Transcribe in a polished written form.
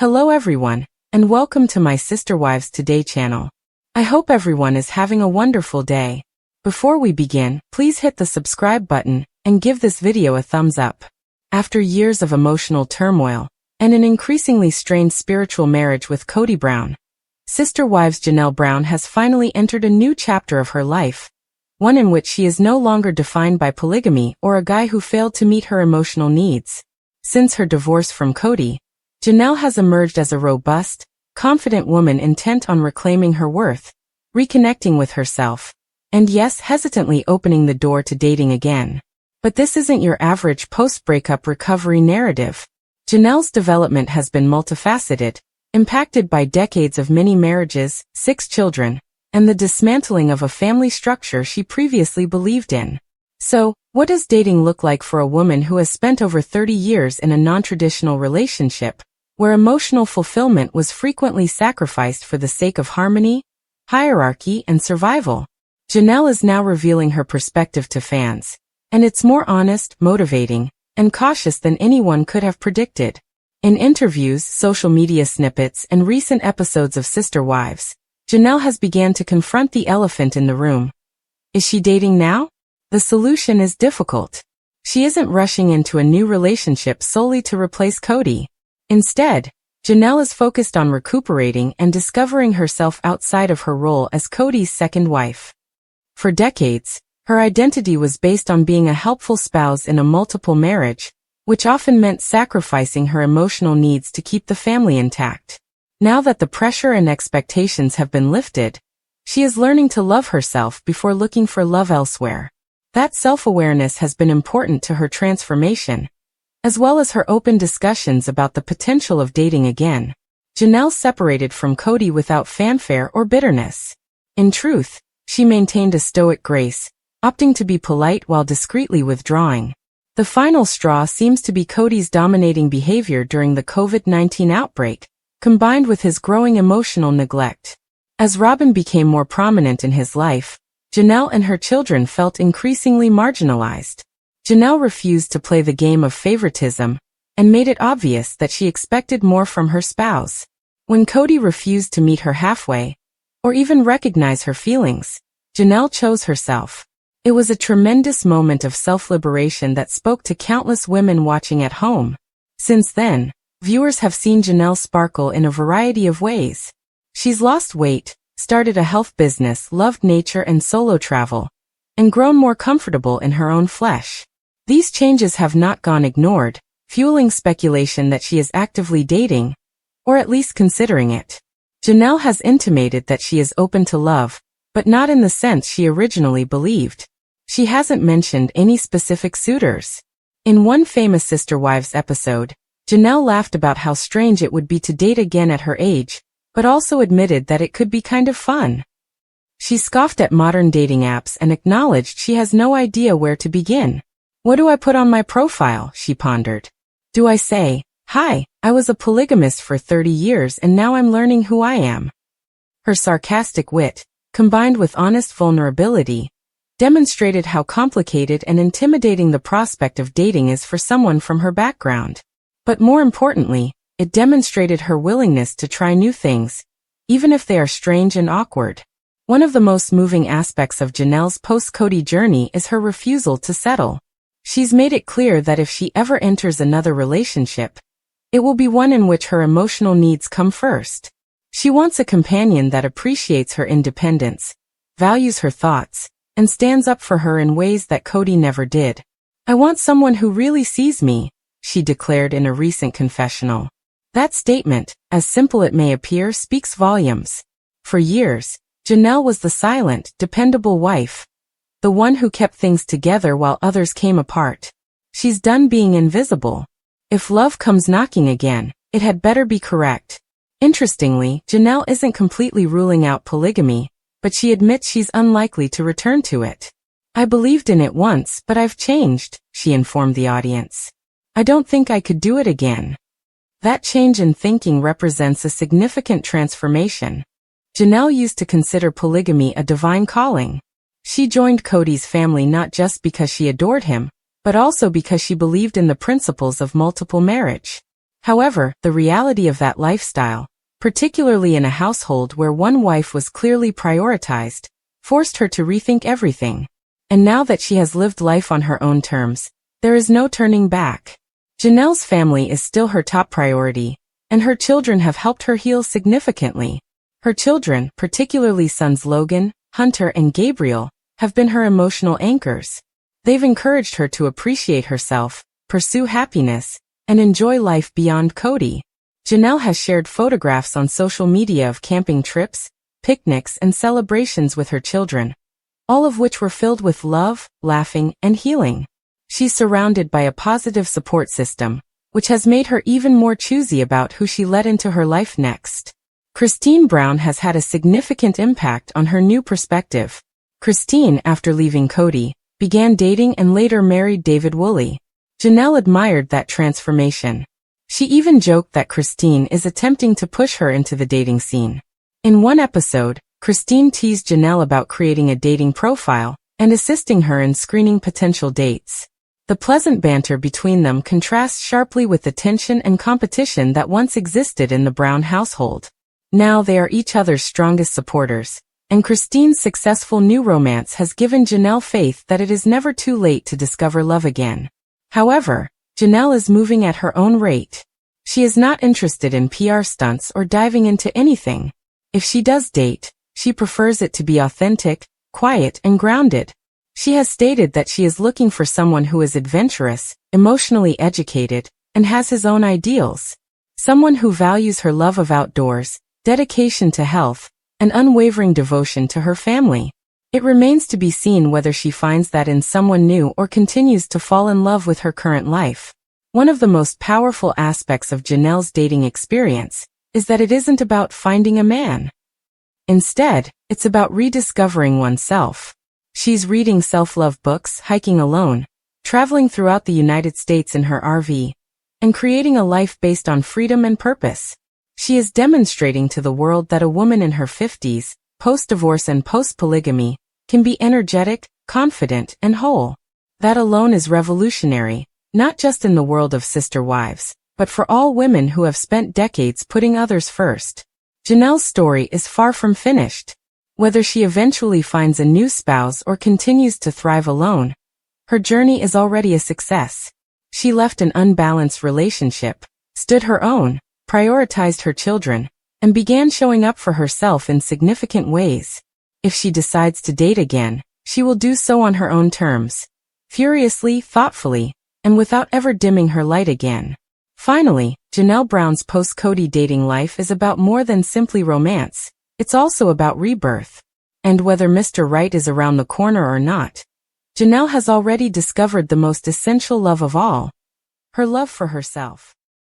Hello everyone, and welcome to my Sister Wives Today channel. I hope everyone is having a wonderful day. Before we begin, please hit the subscribe button and give this video a thumbs up. After years of emotional turmoil and an increasingly strained spiritual marriage with Kody Brown, Sister Wives Janelle Brown has finally entered a new chapter of her life, one in which she is no longer defined by polygamy or a guy who failed to meet her emotional needs. Since her divorce from Kody, Janelle has emerged as a robust, confident woman intent on reclaiming her worth, reconnecting with herself, and yes, hesitantly opening the door to dating again. But this isn't your average post-breakup recovery narrative. Janelle's development has been multifaceted, impacted by decades of many marriages, 6 children, and the dismantling of a family structure she previously believed in. So, what does dating look like for a woman who has spent over 30 years in a non-traditional relationship, where emotional fulfillment was frequently sacrificed for the sake of harmony, hierarchy, and survival? Janelle is now revealing her perspective to fans, and it's more honest, motivating, and cautious than anyone could have predicted. In interviews, social media snippets, and recent episodes of Sister Wives, Janelle has begun to confront the elephant in the room. Is she dating now? The solution is difficult. She isn't rushing into a new relationship solely to replace Kody. Instead, Janelle is focused on recuperating and discovering herself outside of her role as Kody's second wife. For decades, her identity was based on being a helpful spouse in a multiple marriage, which often meant sacrificing her emotional needs to keep the family intact. Now that the pressure and expectations have been lifted, she is learning to love herself before looking for love elsewhere. That self-awareness has been important to her transformation, as well as her open discussions about the potential of dating again. Janelle separated from Kody without fanfare or bitterness. In truth, she maintained a stoic grace, opting to be polite while discreetly withdrawing. The final straw seems to be Kody's dominating behavior during the COVID-19 outbreak, combined with his growing emotional neglect. As Robin became more prominent in his life, Janelle and her children felt increasingly marginalized. Janelle refused to play the game of favoritism and made it obvious that she expected more from her spouse. When Kody refused to meet her halfway, or even recognize her feelings, Janelle chose herself. It was a tremendous moment of self-liberation that spoke to countless women watching at home. Since then, viewers have seen Janelle sparkle in a variety of ways. She's lost weight, started a health business, loved nature and solo travel, and grown more comfortable in her own flesh. These changes have not gone ignored, fueling speculation that she is actively dating, or at least considering it. Janelle has intimated that she is open to love, but not in the sense she originally believed. She hasn't mentioned any specific suitors. In one famous Sister Wives episode, Janelle laughed about how strange it would be to date again at her age, but also admitted that it could be kind of fun. She scoffed at modern dating apps and acknowledged she has no idea where to begin. What do I put on my profile? She pondered. Do I say, "Hi, I was a polygamist for 30 years and now I'm learning who I am"? Her sarcastic wit, combined with honest vulnerability, demonstrated how complicated and intimidating the prospect of dating is for someone from her background. But more importantly, it demonstrated her willingness to try new things, even if they are strange and awkward. One of the most moving aspects of Janelle's post-Kody journey is her refusal to settle. She's made it clear that if she ever enters another relationship, it will be one in which her emotional needs come first. She wants a companion that appreciates her independence, values her thoughts, and stands up for her in ways that Kody never did. "I want someone who really sees me," she declared in a recent confessional. That statement, as simple it may appear, speaks volumes. For years, Janelle was the silent, dependable wife, the one who kept things together while others came apart. She's done being invisible. If love comes knocking again, it had better be correct. Interestingly, Janelle isn't completely ruling out polygamy, but she admits she's unlikely to return to it. "I believed in it once, but I've changed," she informed the audience. "I don't think I could do it again." That change in thinking represents a significant transformation. Janelle used to consider polygamy a divine calling. She joined Kody's family not just because she adored him, but also because she believed in the principles of multiple marriage. However, the reality of that lifestyle, particularly in a household where one wife was clearly prioritized, forced her to rethink everything. And now that she has lived life on her own terms, there is no turning back. Janelle's family is still her top priority, and her children have helped her heal significantly. Her children, particularly sons Logan, Hunter, and Gabriel, have been her emotional anchors. They've encouraged her to appreciate herself, pursue happiness, and enjoy life beyond Cody. Janelle has shared photographs on social media of camping trips, picnics, and celebrations with her children, all of which were filled with love, laughing, and healing. She's surrounded by a positive support system, which has made her even more choosy about who she let into her life next. Christine Brown has had a significant impact on her new perspective. Christine, after leaving Cody, began dating and later married David Woolley. Janelle admired that transformation. She even joked that Christine is attempting to push her into the dating scene. In one episode, Christine teased Janelle about creating a dating profile and assisting her in screening potential dates. The pleasant banter between them contrasts sharply with the tension and competition that once existed in the Brown household. Now they are each other's strongest supporters, and Christine's successful new romance has given Janelle faith that it is never too late to discover love again. However, Janelle is moving at her own rate. She is not interested in PR stunts or diving into anything. If she does date, she prefers it to be authentic, quiet, and grounded. She has stated that she is looking for someone who is adventurous, emotionally educated, and has his own ideals. Someone who values her love of outdoors, dedication to health, and unwavering devotion to her family. It remains to be seen whether she finds that in someone new or continues to fall in love with her current life. One of the most powerful aspects of Janelle's dating experience is that it isn't about finding a man. Instead, it's about rediscovering oneself. She's reading self-love books, hiking alone, traveling throughout the United States in her RV, and creating a life based on freedom and purpose. She is demonstrating to the world that a woman in her 50s, post-divorce and post-polygamy, can be energetic, confident, and whole. That alone is revolutionary, not just in the world of sister wives, but for all women who have spent decades putting others first. Janelle's story is far from finished. Whether she eventually finds a new spouse or continues to thrive alone, her journey is already a success. She left an unbalanced relationship, stood her own, prioritized her children, and began showing up for herself in significant ways. If she decides to date again, she will do so on her own terms, furiously, thoughtfully, and without ever dimming her light again. Finally, Janelle Brown's post-Cody dating life is about more than simply romance. It's also about rebirth. And whether Mr. Right is around the corner or not, Janelle has already discovered the most essential love of all, her love for herself.